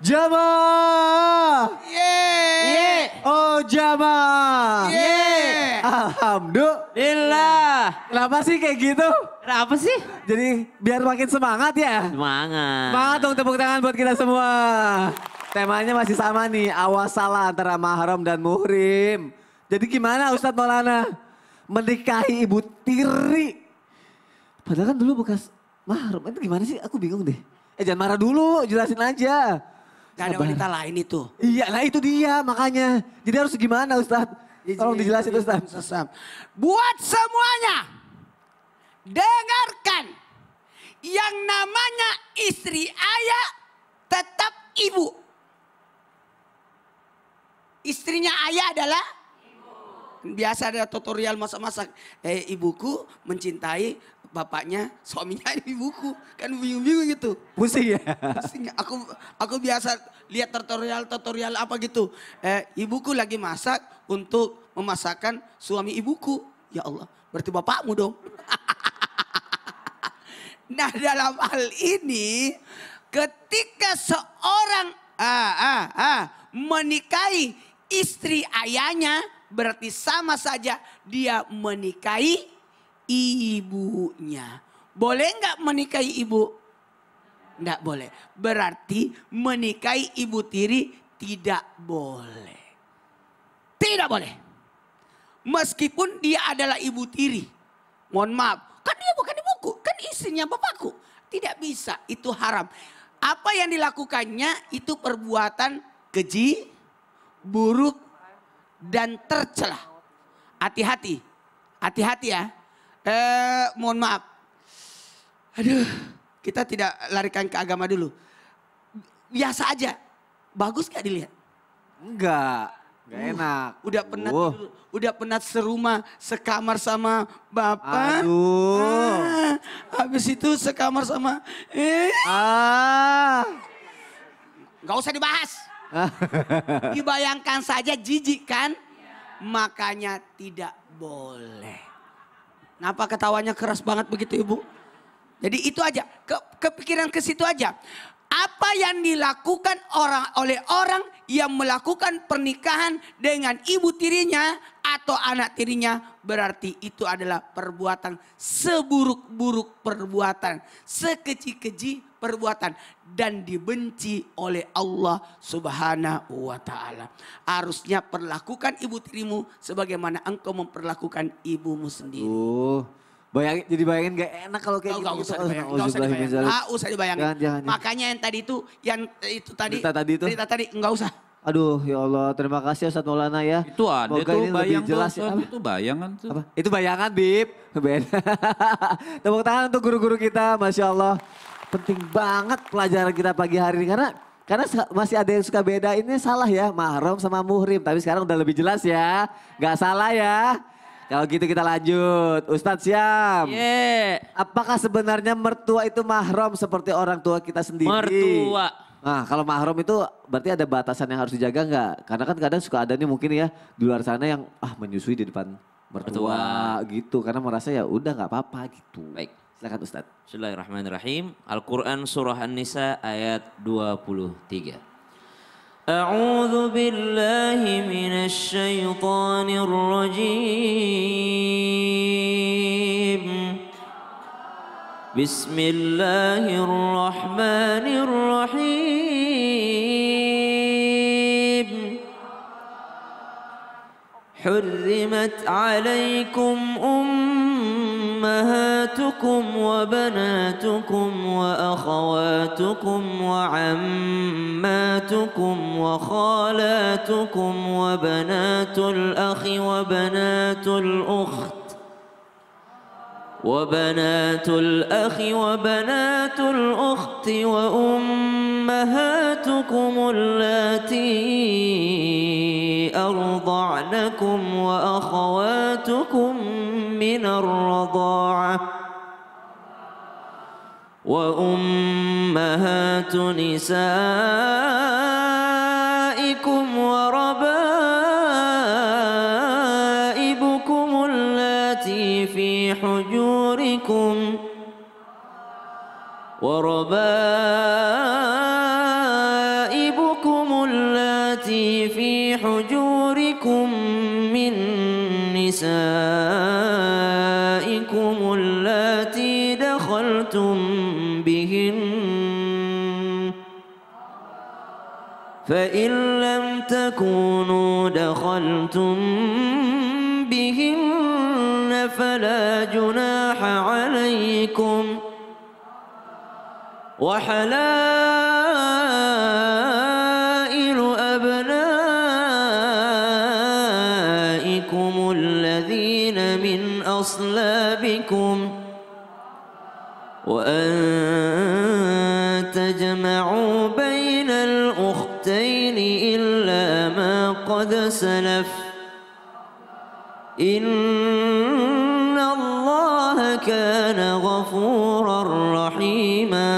Jamaah. Yeay. Oh jamaah. Yeay. Alhamdulillah. Kenapa sih kayak gitu? Kenapa sih? Jadi biar makin semangat ya. Semangat. Semangat dong, tepuk tangan buat kita semua. Temanya masih sama nih, awas salah antara mahram dan muhrim. Jadi gimana Ustadz Maulana? Menikahi ibu tiri. Padahal kan dulu bekas mahram. Itu gimana sih? Aku bingung deh. Jangan marah dulu, jelasin aja. Gak ada wanita lain itu. Iya, nah itu dia makanya. Jadi harus gimana Ustadz? Tolong dijelasin Ustadz. Buat semuanya, dengarkan. Yang namanya istri ayah tetap ibu. Istrinya ayah adalah ibu. Biasa ada tutorial masak-masak. Ibuku mencintai bapaknya, suaminya ibuku. Kan bingung-bingung gitu. Pusing ya? Pusing. Aku biasa lihat tutorial apa gitu. Ibuku lagi masak untuk memasakkan suami ibuku. Ya Allah, berarti bapakmu dong. Nah dalam hal ini ketika seorang menikahi istri ayahnya berarti sama saja dia menikahi ibunya. Boleh nggak menikahi ibu? Nggak boleh. Berarti menikahi ibu tiri tidak boleh. Tidak boleh. Meskipun dia adalah ibu tiri. Mohon maaf. Kan dia bukan ibuku. Kan istrinya bapakku. Tidak bisa. Itu haram. Apa yang dilakukannya itu perbuatan keji, buruk, dan tercela. Hati-hati. Hati-hati ya. Mohon maaf. Aduh. Kita tidak larikan ke agama dulu. Biasa aja. Bagus gak dilihat? Enggak. Gak enak. Udah pernah serumah, sekamar sama bapak. Aduh. Habis itu sekamar sama Gak usah dibahas. Dibayangkan saja jijik kan? Makanya tidak boleh. Kenapa ketawanya keras banget begitu ibu? Jadi itu aja, kepikiran ke situ aja. Apa yang dilakukan oleh orang yang melakukan pernikahan dengan ibu tirinya atau anak tirinya berarti itu adalah perbuatan seburuk-buruk perbuatan, sekeji-keji perbuatan dan dibenci oleh Allah Subhanahu wa taala. Harusnya perlakukan ibu tirimu sebagaimana engkau memperlakukan ibumu sendiri. Jadi bayangin gak enak kalau kayak gitu. Gak usah dibayangin. Gak usah dibayangin. Jangan. Makanya yang tadi itu, cerita tadi enggak usah. Aduh ya Allah, terima kasih Ustadz Maulana ya. Itu ada semoga tuh ini bayang lebih jelas tuh, ya. itu bayangan tuh. Apa? Itu bayangan Bib. Beda. Tepuk tangan untuk guru-guru kita, Masya Allah. Penting banget pelajaran kita pagi hari ini karena masih ada yang suka beda ini salah ya, mahram sama muhrim. Tapi sekarang udah lebih jelas ya, gak salah ya. Kalau gitu kita lanjut, Ustadz Syam. Apakah sebenarnya mertua itu mahram seperti orang tua kita sendiri? Mertua. Nah kalau mahram itu berarti ada batasan yang harus dijaga nggak? Karena kan kadang suka ada nih mungkin ya di luar sana yang menyusui di depan mertua gitu. Karena merasa ya udah nggak apa-apa gitu. Baik. Silakan Ustadz. Bismillahirrahmanirrahim. Al-Quran surah An-Nisa ayat 23. أعوذ بالله من الشيطان الرجيم بسم الله الرحمن الرحيم حرمت عليكم أمهاتكم وبناتكم وأخواتكم وعماتكم وخالاتكم وبنات الأخ وبنات الأخت وأمهاتكم اللاتي أرضعنكم وأخواتكم من الرضاعة وأمهات نسائكم وربائبكم اللاتي في حجوركم وربائبكم دخلتم بهن فإن لم تكونوا دخلتم بهن فلا جناح عليكم وحلائل أبنائكم الذين من أصلابكم وأن تجمعوا بين الأختين إلا ما قد سلف إن الله كان غفورا رحيما.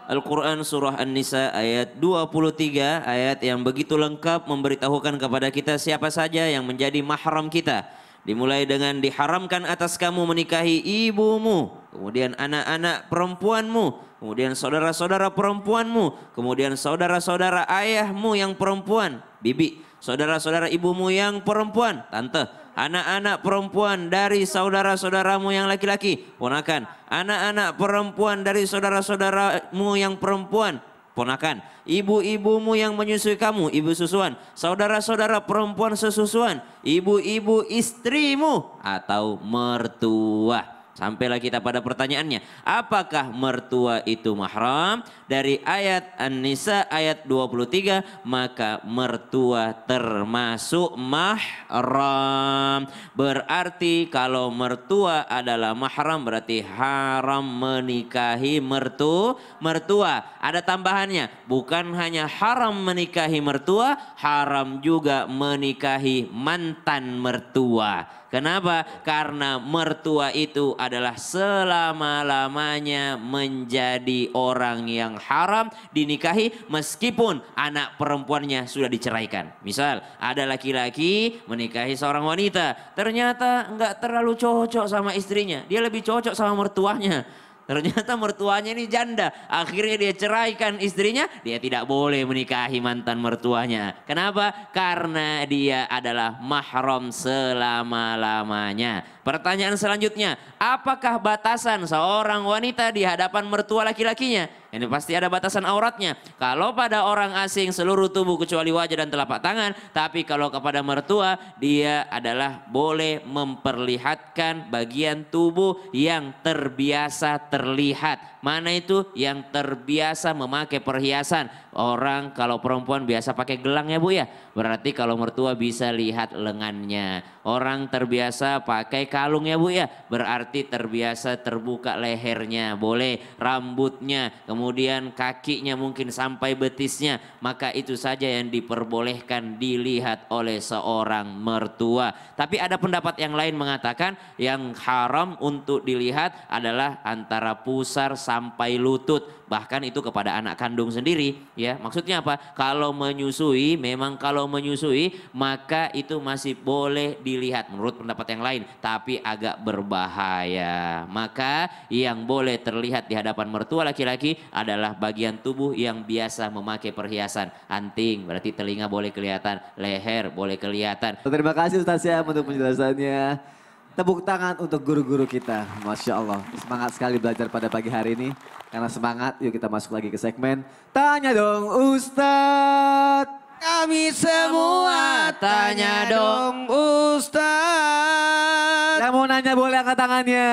Al-Quran Surah An-Nisa ayat 23, ayat yang begitu lengkap memberitahukan kepada kita siapa saja yang menjadi mahram kita. Dimulai dengan diharamkan atas kamu menikahi ibumu, kemudian anak-anak perempuanmu, kemudian saudara-saudara perempuanmu, kemudian saudara-saudara ayahmu yang perempuan, bibi, saudara-saudara ibumu yang perempuan, tante, anak-anak perempuan dari saudara-saudaramu yang laki-laki, ponakan, anak-anak perempuan dari saudara-saudaramu yang perempuan, ponakan, ibu-ibumu yang menyusui kamu, ibu susuan, saudara-saudara perempuan sesusuan, ibu-ibu istrimu atau mertua. Sampailah kita pada pertanyaannya, apakah mertua itu mahram? Dari ayat An-Nisa ayat 23, maka mertua termasuk mahram. Berarti kalau mertua adalah mahram berarti haram menikahi mertua. Ada tambahannya, bukan hanya haram menikahi mertua, haram juga menikahi mantan mertua. Kenapa? Karena mertua itu adalah selama-lamanya menjadi orang yang haram dinikahi meskipun anak perempuannya sudah diceraikan. Misal ada laki-laki menikahi seorang wanita, ternyata nggak terlalu cocok sama istrinya, dia lebih cocok sama mertuanya. Ternyata mertuanya ini janda, akhirnya dia ceraikan istrinya, dia tidak boleh menikahi mantan mertuanya. Kenapa? Karena dia adalah mahram selama-lamanya. Pertanyaan selanjutnya, apakah batasan seorang wanita di hadapan mertua laki-lakinya? Ini pasti ada batasan auratnya. Kalau pada orang asing seluruh tubuh kecuali wajah dan telapak tangan. Tapi kalau kepada mertua dia adalah boleh memperlihatkan bagian tubuh yang terbiasa terlihat. Mana itu? Yang terbiasa memakai perhiasan. Orang kalau perempuan biasa pakai gelang ya Bu ya. Berarti kalau mertua bisa lihat lengannya. Orang terbiasa pakai kalung ya Bu ya. Berarti terbiasa terbuka lehernya. Boleh rambutnya. Kemudian kakinya mungkin sampai betisnya. Maka itu saja yang diperbolehkan dilihat oleh seorang mertua. Tapi ada pendapat yang lain mengatakan yang haram untuk dilihat adalah antara pusar sampai lutut. Bahkan itu kepada anak kandung sendiri ya. Maksudnya apa? Kalau menyusui, memang kalau menyusui maka itu masih boleh dilihat menurut pendapat yang lain. Tapi agak berbahaya. Maka yang boleh terlihat di hadapan mertua laki-laki adalah bagian tubuh yang biasa memakai perhiasan. Anting berarti telinga boleh kelihatan, leher boleh kelihatan. Terima kasih Ustaz Syam untuk penjelasannya. Tepuk tangan untuk guru-guru kita. Masya Allah, semangat sekali belajar pada pagi hari ini. Karena semangat, yuk kita masuk lagi ke segmen Tanya Dong Ustadz. Kami semua tanya dong Ustadz. Yang mau nanya boleh angkat tangannya.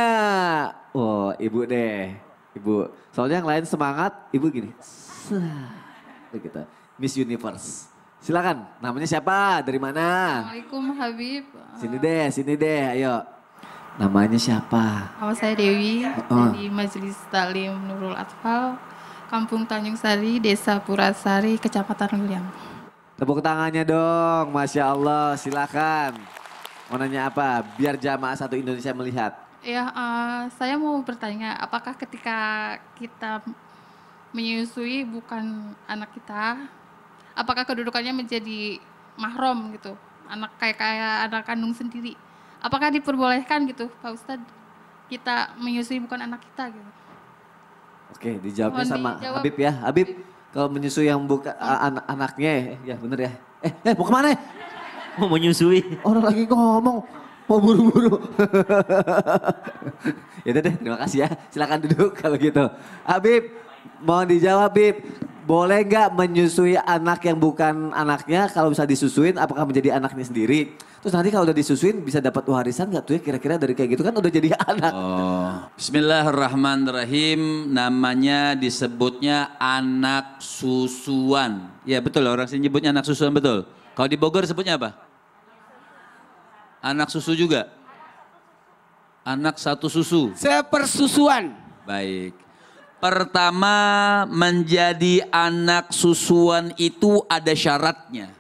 Oh ibu deh, ibu. Soalnya yang lain semangat, ibu gini. Gitu. Miss Universe. Silakan, namanya siapa? Dari mana? Assalamualaikum Habib. Sini deh, ayo. Namanya siapa? Nama saya Dewi dari Majelis Taklim Nurul Atfal, Kampung Tanjung Sari, Desa Purasari, Kecamatan Luliang. Tepuk tangannya dong, Masya Allah, silakan. Mau nanya apa? Biar jamaah satu Indonesia melihat. Ya, saya mau bertanya, apakah ketika kita menyusui bukan anak kita, apakah kedudukannya menjadi mahram gitu, anak kayak anak kandung sendiri? Apakah diperbolehkan gitu, Pak Ustadz, kita menyusui bukan anak kita gitu? Oke, dijawabnya Mohon sama dijawab. Habib ya. Habib, kalau menyusui yang bukan anaknya ya bener ya. Mau kemana? Mau menyusui. Orang lagi ngomong. Mau buru-buru. Ya udah deh, terima kasih ya. Silakan duduk kalau gitu. Habib, mohon dijawab Bib. Boleh nggak menyusui anak yang bukan anaknya? Kalau bisa disusuin, apakah menjadi anaknya sendiri? Terus nanti kalau udah disusuin bisa dapat warisan nggak tuh ya kira-kira dari kayak gitu kan udah jadi anak. Oh, Bismillahirrahmanirrahim. Namanya disebutnya anak susuan. Ya betul, orang sini nyebutnya anak susuan, betul. Kalau di Bogor sebutnya apa? Anak susu juga? Anak satu susu? Sepersusuan. Baik. Pertama, menjadi anak susuan itu ada syaratnya.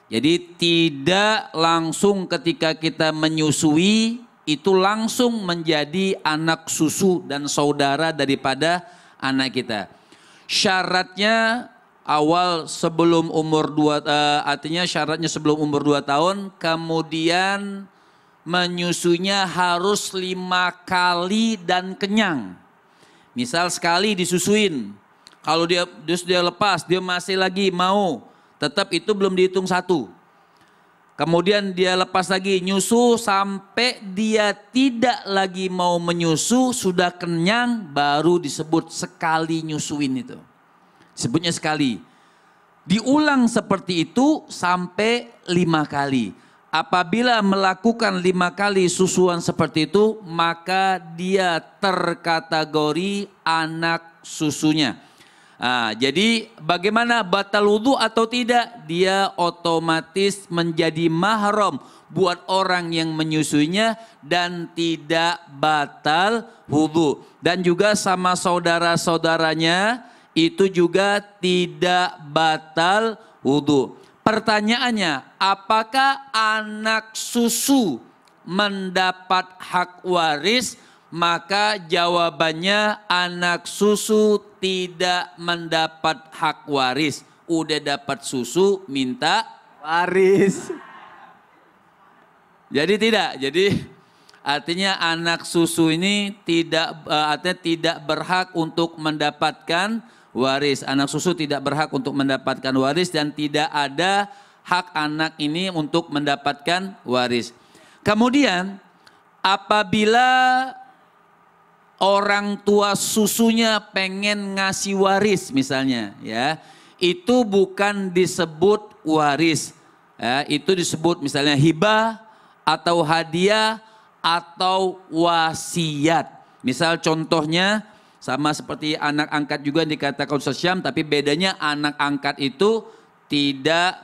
Jadi tidak langsung ketika kita menyusui itu langsung menjadi anak susu dan saudara daripada anak kita. Syaratnya awal sebelum umur 2 artinya syaratnya sebelum umur 2 tahun, kemudian menyusunya harus 5 kali dan kenyang. Misal sekali disusuin, kalau dia lepas, dia masih lagi mau, tetap itu belum dihitung 1. Kemudian dia lepas lagi nyusu sampai dia tidak lagi mau menyusu, sudah kenyang, baru disebut sekali nyusuin itu. Sebutnya sekali. Diulang seperti itu sampai 5 kali. Apabila melakukan 5 kali susuan seperti itu, maka dia terkategori anak susunya. Nah, jadi bagaimana batal wudhu atau tidak? Dia otomatis menjadi mahram buat orang yang menyusuinya dan tidak batal wudhu. Dan juga sama saudara-saudaranya itu juga tidak batal wudhu. Pertanyaannya, apakah anak susu mendapat hak waris? Maka jawabannya anak susu tidak mendapat hak waris. Udah dapat susu, minta Waris. Jadi tidak. Jadi artinya anak susu ini artinya tidak berhak untuk mendapatkan waris. Anak susu tidak berhak untuk mendapatkan waris dan tidak ada hak anak ini untuk mendapatkan waris. Kemudian apabila orang tua susunya pengen ngasih waris misalnya ya, itu bukan disebut waris. Ya, itu disebut misalnya hibah atau hadiah atau wasiat. Misal contohnya sama seperti anak angkat juga dikatakan Ustaz Syam, tapi bedanya anak angkat itu tidak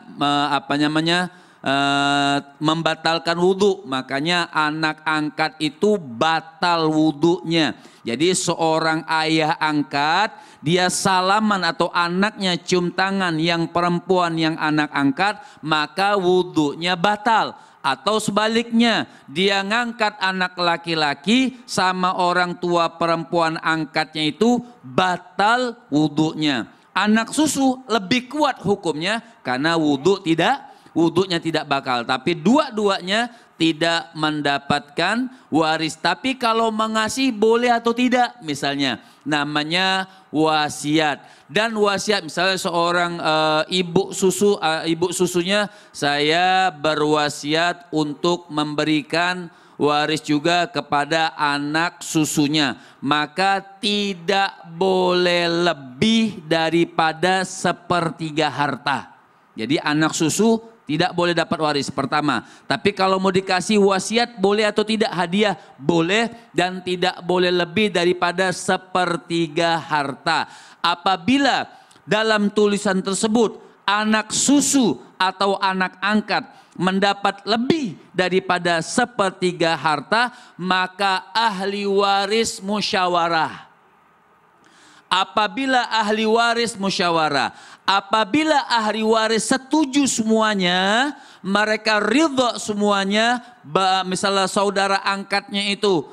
membatalkan wudhu. Makanya anak angkat itu batal wudhunya. Jadi seorang ayah angkat, dia salaman atau anaknya cium tangan yang perempuan yang anak angkat, maka wudhunya batal. Atau sebaliknya, dia ngangkat anak laki-laki sama orang tua perempuan angkatnya itu batal wudhunya. Anak susu lebih kuat hukumnya karena wudhunya tidak bakal. Tapi dua-duanya tidak mendapatkan waris. Tapi kalau mengasihi boleh atau tidak misalnya. Namanya wasiat. Dan wasiat misalnya seorang ibu susunya, saya berwasiat untuk memberikan waris juga kepada anak susunya. Maka tidak boleh lebih daripada 1/3 harta. Jadi anak susu tidak boleh dapat waris pertama. Tapi kalau mau dikasih wasiat boleh atau tidak, hadiah boleh dan tidak boleh lebih daripada 1/3 harta. Apabila dalam tulisan tersebut anak susu atau anak angkat mendapat lebih daripada 1/3 harta, maka ahli waris musyawarah. Apabila ahli waris musyawarah, apabila ahli waris setuju semuanya, mereka ridho semuanya, misalnya saudara angkatnya itu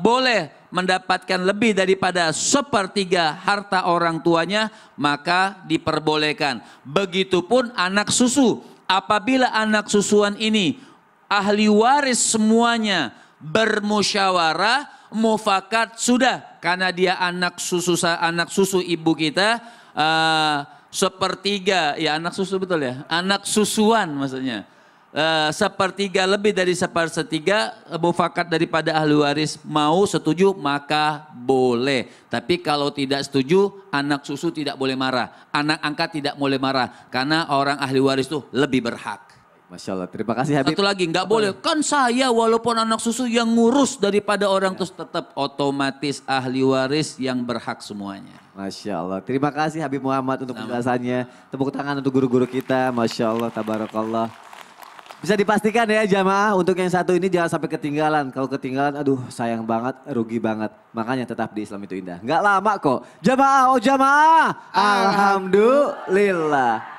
boleh mendapatkan lebih daripada 1/3 harta orang tuanya, maka diperbolehkan. Begitupun anak susu, apabila anak susuan ini ahli waris semuanya bermusyawarah, mufakat sudah, karena dia anak susu ibu kita, 1/3 ya anak susu, betul ya, anak susuan maksudnya. sepertiga lebih dari sepertiga mufakat daripada ahli waris mau setuju maka boleh. Tapi kalau tidak setuju anak susu tidak boleh marah. Anak angkat tidak boleh marah. Karena orang ahli waris itu lebih berhak. Masya Allah, terima kasih Habib. Satu lagi nggak boleh. Kan saya walaupun anak susu yang ngurus daripada orang terus tetap otomatis ahli waris yang berhak semuanya. Masya Allah, terima kasih Habib Muhammad untuk penjelasannya. Tepuk tangan untuk guru-guru kita, Masya Allah, tabarakallah. Bisa dipastikan ya jamaah untuk yang satu ini jangan sampai ketinggalan. Kalau ketinggalan aduh sayang banget, rugi banget. Makanya tetap di Islam itu indah. Nggak lama kok. Jamaah, oh jamaah. Alhamdulillah.